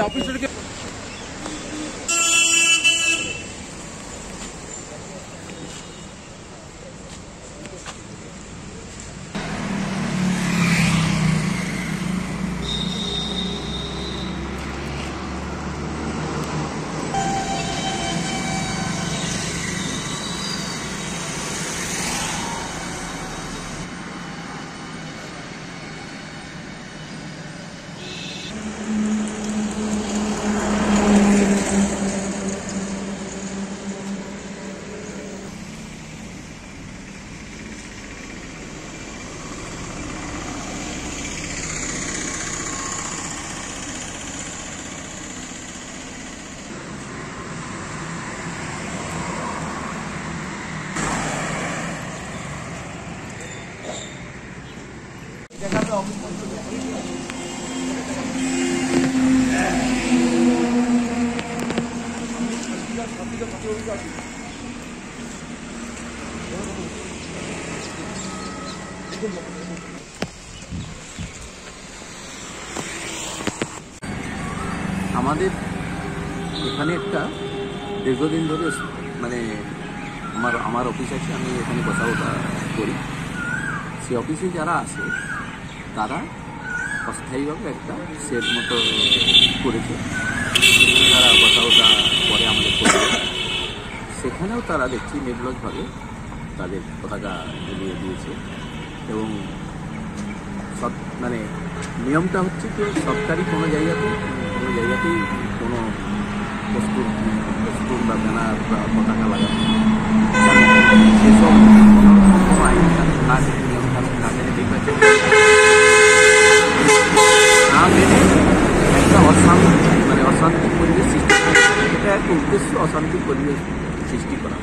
অফিসে আমাদের এখানে একটা দীর্ঘদিন ধরে মানে আমার অফিস আছে, আমি এখানে কথা করি। সেই অফিসে যারা আসে তারা অস্থায়ীভাবে একটা সেট মতো করেছে, তারা কথা পরে আমাদের করবে। সেখানেও তারা দেখছি নির্লজ্জভাবে তাদের পতাকা ঝুলিয়ে দিয়েছে এবং মানে নিয়মটা হচ্ছে যে সরকারি কোনো জায়গাতেই কোনো বস্তুর বা ব্যানার বা পতাকা লাগানো সেসব কোনো আইন না নিয়ম না মেনে নির্বাচন না মেনে একটা অশান্তি পরিবেশ সৃষ্টি করা, এটা একটা উদ্দেশ্য অশান্তি পরিবেশ সৃষ্টি করা।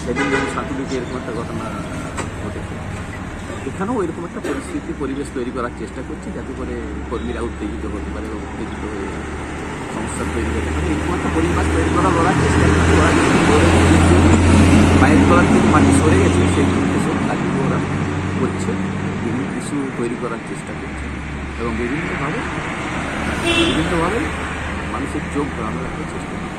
সেদিন যেমন সাঁতুরিতে এরকম একটা ঘটনা ঘটেছে, এখানেও এরকম একটা পরিবেশ তৈরি করার চেষ্টা করছি যাতে করে কর্মীরা উত্তেজিত হতে পারে, উত্তেজিত হয়ে সমস্যা তৈরি হতে পারে। এরকম একটা পরিবেশ তৈরি করার চেষ্টা বাইরের করার থেকে মাটি সরে গেছে, সেই এসব কাজগুলো ওরা করছে, বিভিন্ন কিছু তৈরি করার চেষ্টা করছে এবং বিভিন্নভাবে মানুষের চোখ ঘোরানোর একটা চেষ্টা করছে।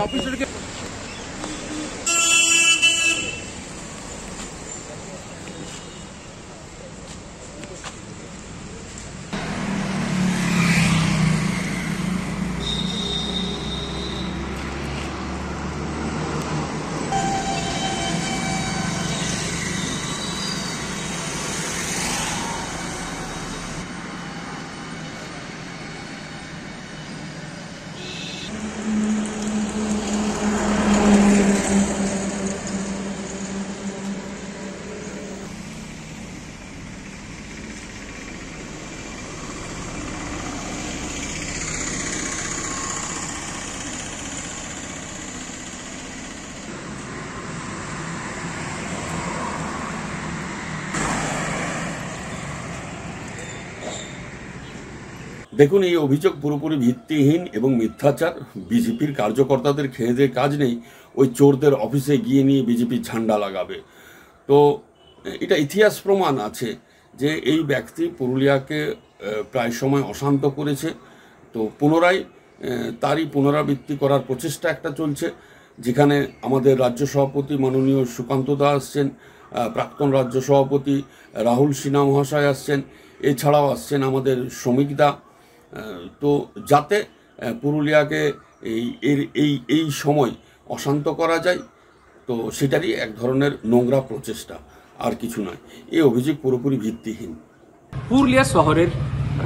অফিসে দেখুন, এই অভিযোগ পুরোপুরি ভিত্তিহীন এবং মিথ্যাচার। বিজেপির কার্যকর্তাদের খেয়ে দিয়ে কাজ নেই, ওই চোরদের অফিসে গিয়ে নিয়ে বিজেপির ঝান্ডা লাগাবে। তো এটা ইতিহাস প্রমাণ আছে যে এই ব্যক্তি পুরুলিয়াকে প্রায় সময় অশান্ত করেছে। তো পুনরায় তারই পুনরাবৃত্তি করার প্রচেষ্টা একটা চলছে, যেখানে আমাদের রাজ্য সভাপতি মাননীয় সুকান্ত দা আসছেন, প্রাক্তন রাজ্য সভাপতি রাহুল সিনহা মহাশয় আসছেন, এছাড়াও আসছেন আমাদের শ্রমিক দা। তো যাতে পুরুলিয়াকে এই সময় অশান্ত করা যায়, তো সেটারই এক ধরনের নোংরা প্রচেষ্টা, আর কিছু নয়। এই অভিযোগ পুরোপুরি ভিত্তিহীন। পুরুলিয়া শহরের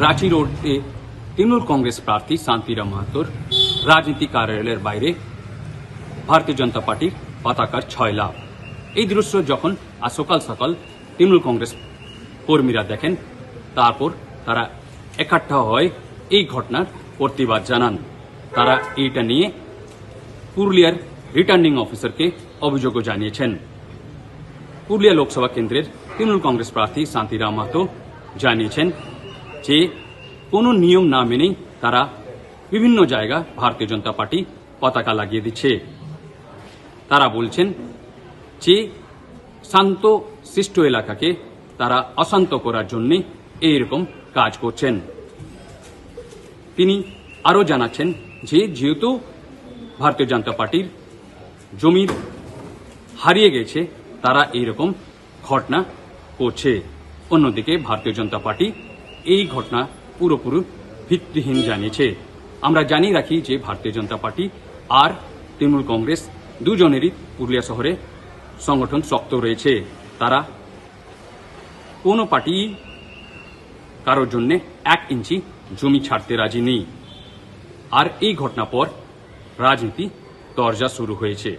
রাঁচি রোডে তৃণমূল কংগ্রেস প্রার্থী শান্তিরাম মাহাতোর রাজনীতি কার্যালয়ের বাইরে ভারতীয় জনতা পার্টির পতাকার 6 লাভ। এই দৃশ্য যখন আজ সকাল সকাল তৃণমূল কংগ্রেস কর্মীরা দেখেন, তারপর তারা একঠা হয়ে এই ঘটনার প্রতিবাদ জানান। তারা এইটা নিয়ে পুরুলিয়ার রিটার্নিং অফিসারকে অভিযোগও জানিয়েছেন। পুরুলিয়া লোকসভা কেন্দ্রের তৃণমূল কংগ্রেস প্রার্থী শান্তিরাম মাহাতো জানিয়েছেন যে কোনো নিয়ম না মেনেই তারা বিভিন্ন জায়গা ভারতীয় জনতা পার্টি পতাকা লাগিয়ে দিচ্ছে। তারা বলছেন যে শান্ত শিষ্ট এলাকাকে তারা অশান্ত করার জন্য এইরকম কাজ করছেন। তিনি আরও জানাচ্ছেন যে যেহেতু ভারতীয় জনতা পার্টির জমির হারিয়ে গেছে, তারা এইরকম ঘটনা করছে। অন্যদিকে ভারতীয় জনতা পার্টি এই ঘটনা পুরোপুরি ভিত্তিহীন জানিয়েছে। আমরা জানিয়ে রাখি যে ভারতীয় জনতা পার্টি আর তৃণমূল কংগ্রেস দুজনেরই পুরুলিয়া শহরে সংগঠন শক্ত রয়েছে। তারা কোনো পার্টি কারোর জন্য 1 ইঞ্চি জমি ছাড়তে রাজি নেই। আর এই ঘটনা পর রাজনীতি তরজা শুরু হয়েছে।